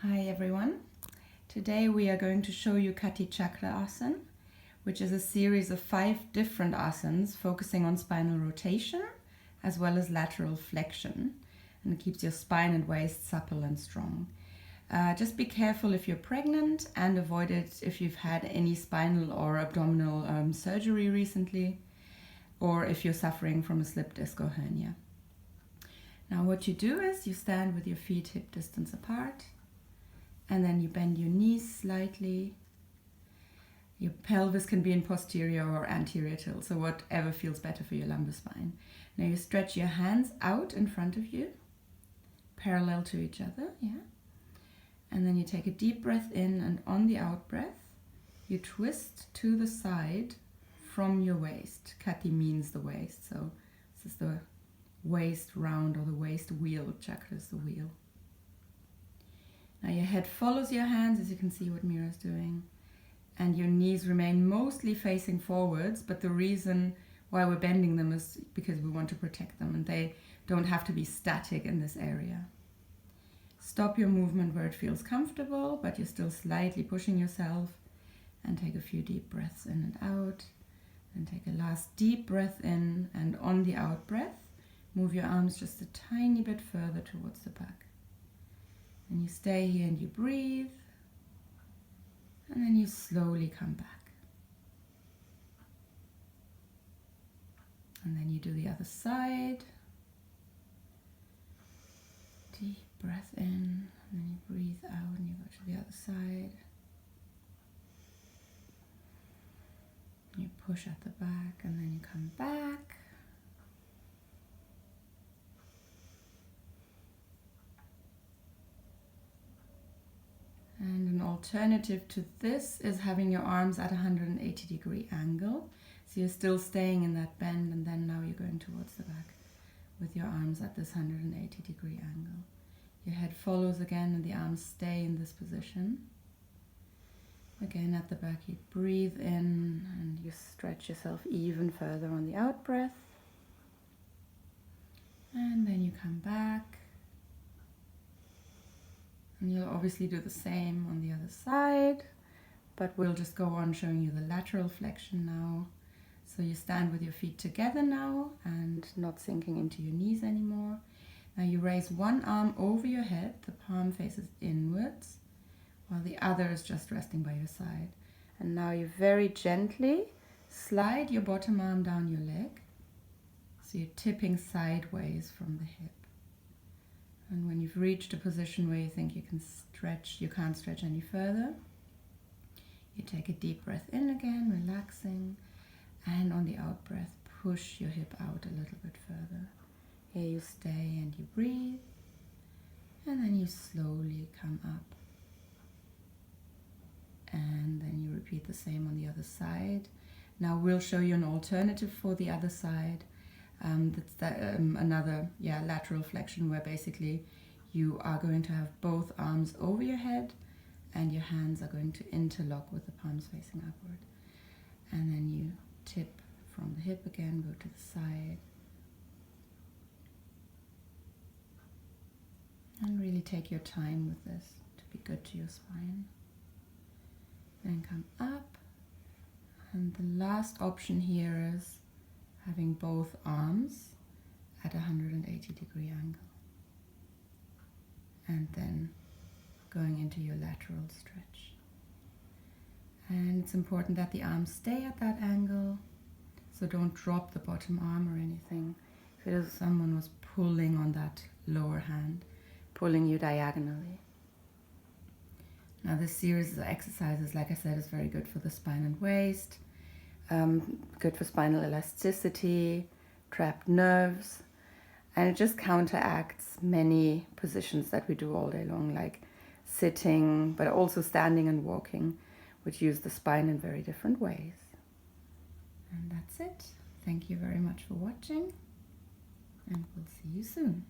Hi everyone. Today we are going to show you Kati Chakrasana, which is a series of 5 different asanas focusing on spinal rotation as well as lateral flexion, and it keeps your spine and waist supple and strong. Just be careful if you're pregnant and avoid it if you've had any spinal or abdominal surgery recently, or if you're suffering from a slip disc or hernia. Now what you do is you stand with your feet hip distance apart, and then you bend your knees slightly. Your pelvis can be in posterior or anterior tilt, so whatever feels better for your lumbar spine. Now you stretch your hands out in front of you, parallel to each other, and then you take a deep breath in, and on the out breath, you twist to the side from your waist. Kati means the waist, so this is the waist round or the waist wheel. Chakra is the wheel. Now your head follows your hands, as you can see what Mira is doing, and your knees remain mostly facing forwards, but the reason why we're bending them is because we want to protect them, and they don't have to be static in this area. Stop your movement where it feels comfortable, but you're still slightly pushing yourself, and take a few deep breaths in and out. Then take a last deep breath in, and on the out breath, move your arms just a tiny bit further towards the back. And you stay here and you breathe, and then you slowly come back. And then you do the other side. Deep breath in, and then you breathe out and you go to the other side. You push at the back and then you come back. And an alternative to this is having your arms at a 180-degree angle. So you're still staying in that bend, and then now you're going towards the back with your arms at this 180-degree angle. Your head follows again and the arms stay in this position. Again at the back you breathe in and you stretch yourself even further on the out breath. And then you come back. And you'll obviously do the same on the other side, but we'll just go on showing you the lateral flexion now. So you stand with your feet together now and not sinking into your knees anymore. Now you raise one arm over your head, the palm faces inwards, while the other is just resting by your side. And now you very gently slide your bottom arm down your leg, so you're tipping sideways from the hip. And when you've reached a position where you think you can't stretch any further, you take a deep breath in again, relaxing, and on the out breath, push your hip out a little bit further. Here you stay and you breathe, and then you slowly come up. And then you repeat the same on the other side. Now we'll show you an alternative for the other side. Another lateral flexion, where basically you are going to have both arms over your head and your hands are going to interlock with the palms facing upward. And then you tip from the hip again, go to the side. And really take your time with this to be good to your spine. Then come up. And the last option here is having both arms at a 180-degree angle. And then going into your lateral stretch. And it's important that the arms stay at that angle, so don't drop the bottom arm or anything. If it is someone was pulling on that lower hand, pulling you diagonally. Now this series of exercises, like I said, is very good for the spine and waist. Good for spinal elasticity, trapped nerves, and it just counteracts many positions that we do all day long, like sitting, but also standing and walking, which use the spine in very different ways. And that's it. Thank you very much for watching, and we'll see you soon.